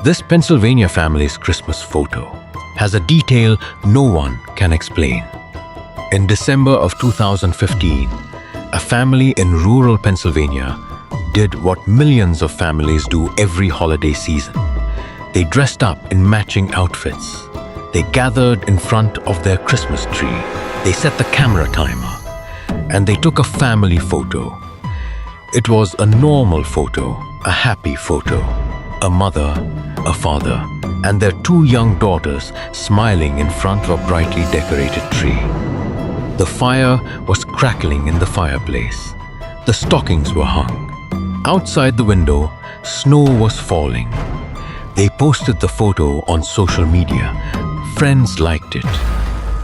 This Pennsylvania family's Christmas photo has a detail no one can explain. In December of 2015, a family in rural Pennsylvania did what millions of families do every holiday season. They dressed up in matching outfits. They gathered in front of their Christmas tree. They set the camera timer, and they took a family photo. It was a normal photo, a happy photo. A mother, a father, and their two young daughters smiling in front of a brightly decorated tree. The fire was crackling in the fireplace. The stockings were hung. Outside the window, snow was falling. They posted the photo on social media. Friends liked it.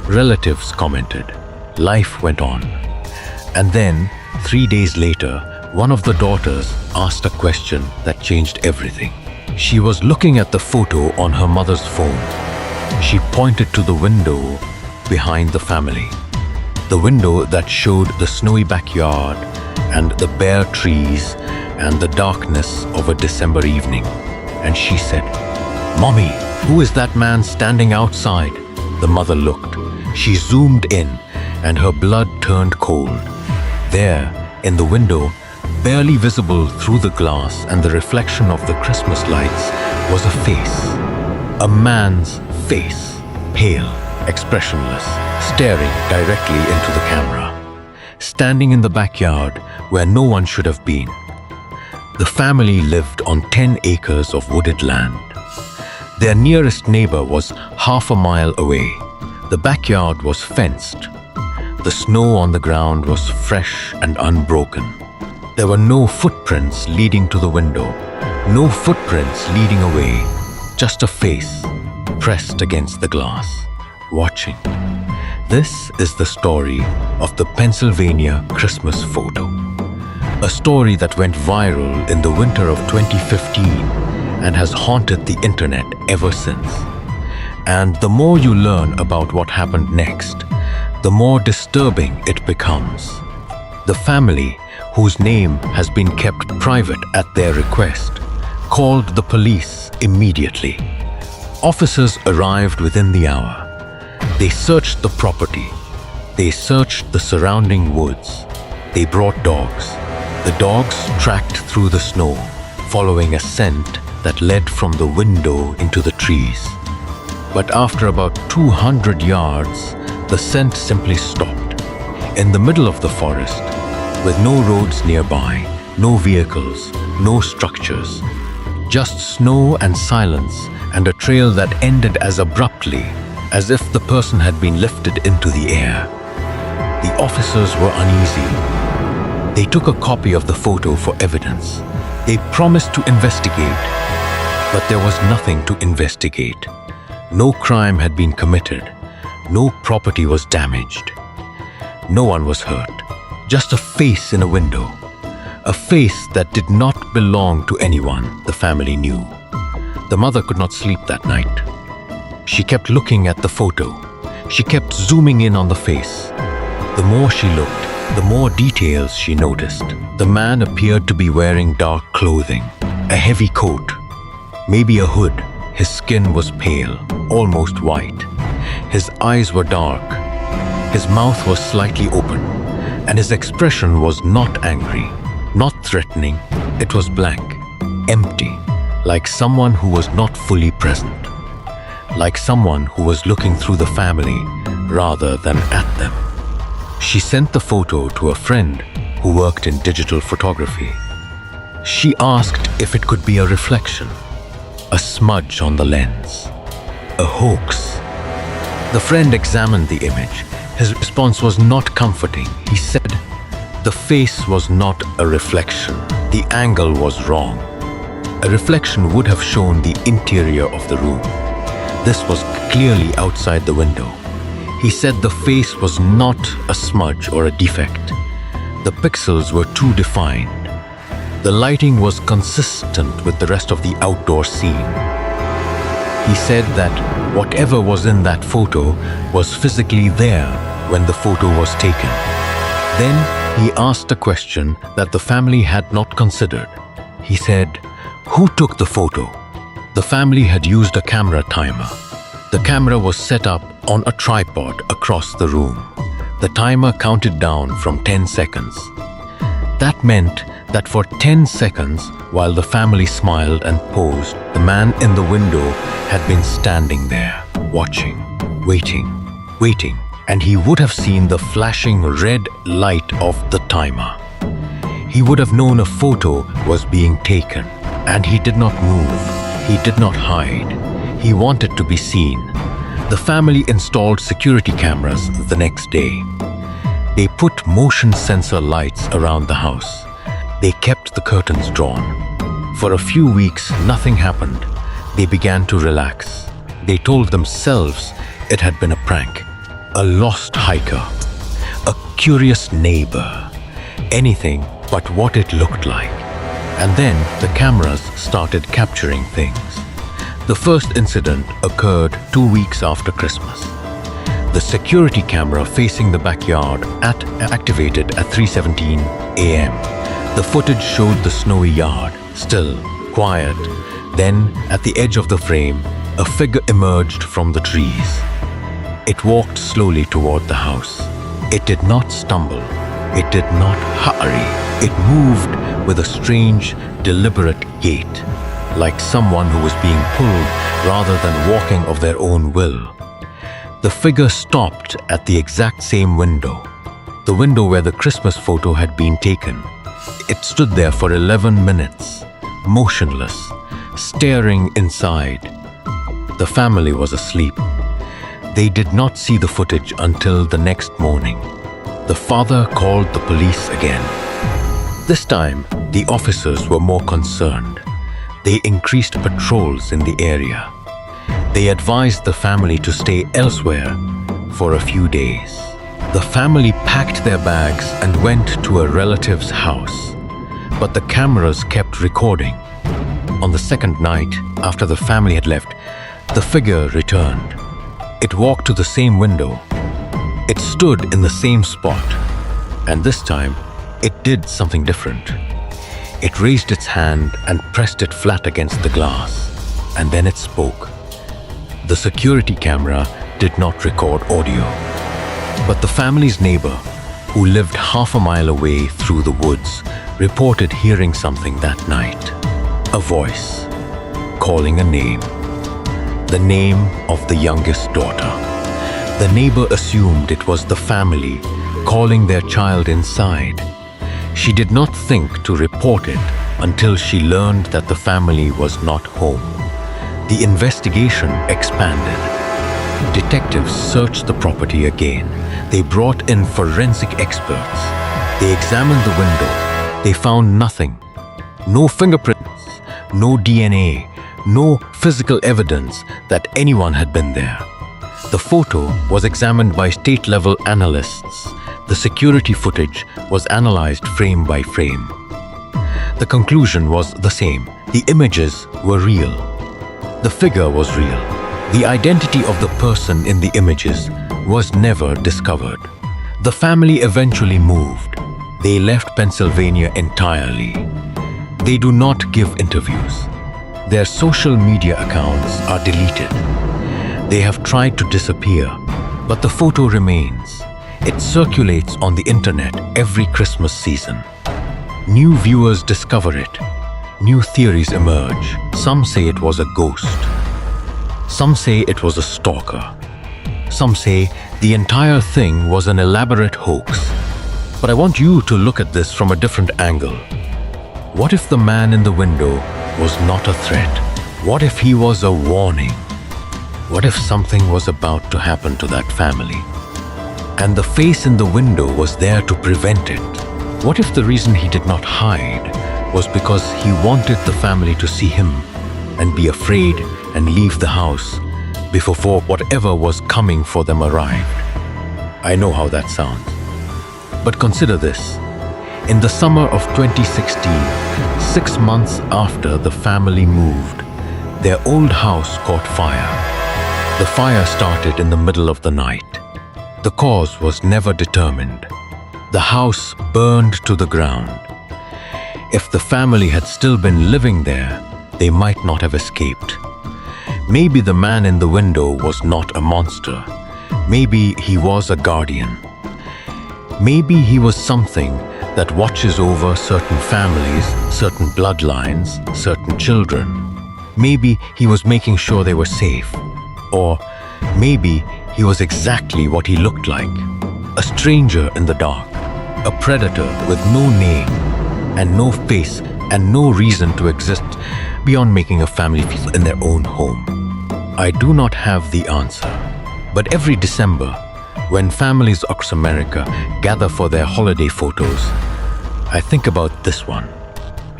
Relatives commented. Life went on. And then, 3 days later, one of the daughters asked a question that changed everything. She was looking at the photo on her mother's phone. She pointed to the window behind the family. The window that showed the snowy backyard and the bare trees and the darkness of a December evening. And she said, "Mommy, who is that man standing outside?" The mother looked. She zoomed in and her blood turned cold. There, in the window, barely visible through the glass and the reflection of the Christmas lights, was a face. A man's face, pale, expressionless, staring directly into the camera, standing in the backyard where no one should have been. The family lived on 10 acres of wooded land. Their nearest neighbor was half a mile away. The backyard was fenced. The snow on the ground was fresh and unbroken. There were no footprints leading to the window, no footprints leading away, just a face pressed against the glass, watching. This is the story of the Pennsylvania Christmas photo. A story that went viral in the winter of 2015 and has haunted the internet ever since. And the more you learn about what happened next, the more disturbing it becomes. The family, whose name has been kept private at their request, called the police immediately. Officers arrived within the hour. They searched the property. They searched the surrounding woods. They brought dogs. The dogs tracked through the snow, following a scent that led from the window into the trees. But after about 200 yards, the scent simply stopped. In the middle of the forest, with no roads nearby, no vehicles, no structures, just snow and silence, and a trail that ended as abruptly as if the person had been lifted into the air. The officers were uneasy. They took a copy of the photo for evidence. They promised to investigate, but there was nothing to investigate. No crime had been committed. No property was damaged. No one was hurt. Just a face in a window. A face that did not belong to anyone the family knew. The mother could not sleep that night. She kept looking at the photo. She kept zooming in on the face. The more she looked, the more details she noticed. The man appeared to be wearing dark clothing, a heavy coat, maybe a hood. His skin was pale, almost white. His eyes were dark. His mouth was slightly open, and his expression was not angry, not threatening. It was blank, empty, like someone who was not fully present, like someone who was looking through the family rather than at them. She sent the photo to a friend who worked in digital photography. She asked if it could be a reflection, a smudge on the lens, a hoax. The friend examined the image. His response was not comforting. He said, the face was not a reflection. The angle was wrong. A reflection would have shown the interior of the room. This was clearly outside the window. He said the face was not a smudge or a defect. The pixels were too defined. The lighting was consistent with the rest of the outdoor scene. He said that whatever was in that photo was physically there when the photo was taken. Then he asked a question that the family had not considered. He said, "Who took the photo?" The family had used a camera timer. The camera was set up on a tripod across the room. The timer counted down from 10 seconds. That meant that for 10 seconds, while the family smiled and posed, the man in the window had been standing there, watching, waiting, and he would have seen the flashing red light of the timer. He would have known a photo was being taken, and he did not move. He did not hide. He wanted to be seen. The family installed security cameras the next day. They put motion sensor lights around the house. They kept the curtains drawn. For a few weeks, nothing happened. They began to relax. They told themselves it had been a prank, a lost hiker, a curious neighbor, anything but what it looked like. And then the cameras started capturing things. The first incident occurred 2 weeks after Christmas. The security camera facing the backyard activated at 3:17 a.m. The footage showed the snowy yard, still, quiet. Then, at the edge of the frame, a figure emerged from the trees. It walked slowly toward the house. It did not stumble. It did not hurry. It moved with a strange, deliberate gait, like someone who was being pulled rather than walking of their own will. The figure stopped at the exact same window, the window where the Christmas photo had been taken. It stood there for 11 minutes, motionless, staring inside. The family was asleep. They did not see the footage until the next morning. The father called the police again. This time, the officers were more concerned. They increased patrols in the area. They advised the family to stay elsewhere for a few days. The family packed their bags and went to a relative's house, but the cameras kept recording. On the second night, after the family had left, the figure returned. It walked to the same window. It stood in the same spot, and this time, it did something different. It raised its hand and pressed it flat against the glass, and then it spoke. The security camera did not record audio, but the family's neighbor, who lived half a mile away through the woods, reported hearing something that night. A voice, calling a name. The name of the youngest daughter. The neighbor assumed it was the family calling their child inside. She did not think to report it until she learned that the family was not home. The investigation expanded. Detectives searched the property again. They brought in forensic experts. They examined the window. They found nothing. No fingerprints, no DNA, no physical evidence that anyone had been there. The photo was examined by state-level analysts. The security footage was analyzed frame by frame. The conclusion was the same. The images were real. The figure was real. The identity of the person in the images was never discovered. The family eventually moved. They left Pennsylvania entirely. They do not give interviews. Their social media accounts are deleted. They have tried to disappear, but the photo remains. It circulates on the internet every Christmas season. New viewers discover it. New theories emerge. Some say it was a ghost. Some say it was a stalker. Some say the entire thing was an elaborate hoax. But I want you to look at this from a different angle. What if the man in the window was not a threat? What if he was a warning? What if something was about to happen to that family? And the face in the window was there to prevent it. What if the reason he did not hide was because he wanted the family to see him and be afraid and leave the house before whatever was coming for them arrived? I know how that sounds. But consider this. In the summer of 2016, 6 months after the family moved, their old house caught fire. The fire started in the middle of the night. The cause was never determined. The house burned to the ground. If the family had still been living there, they might not have escaped. Maybe the man in the window was not a monster. Maybe he was a guardian. Maybe he was something that watches over certain families, certain bloodlines, certain children. Maybe he was making sure they were safe. Or maybe he was exactly what he looked like. A stranger in the dark. A predator with no name and no face and no reason to exist beyond making a family feel in their own home. I do not have the answer. But every December, when families across America gather for their holiday photos, I think about this one.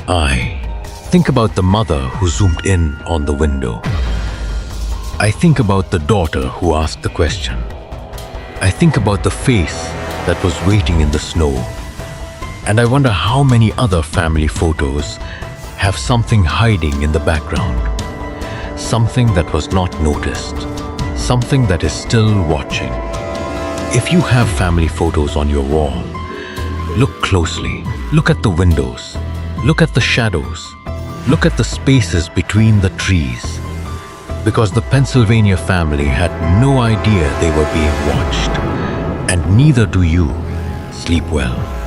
I think about the mother who zoomed in on the window. I think about the daughter who asked the question. I think about the face that was waiting in the snow. And I wonder how many other family photos have something hiding in the background. Something that was not noticed. Something that is still watching. If you have family photos on your wall, look closely. Look at the windows. Look at the shadows. Look at the spaces between the trees. Because the Pennsylvania family had no idea they were being watched. And neither do you. Sleep well.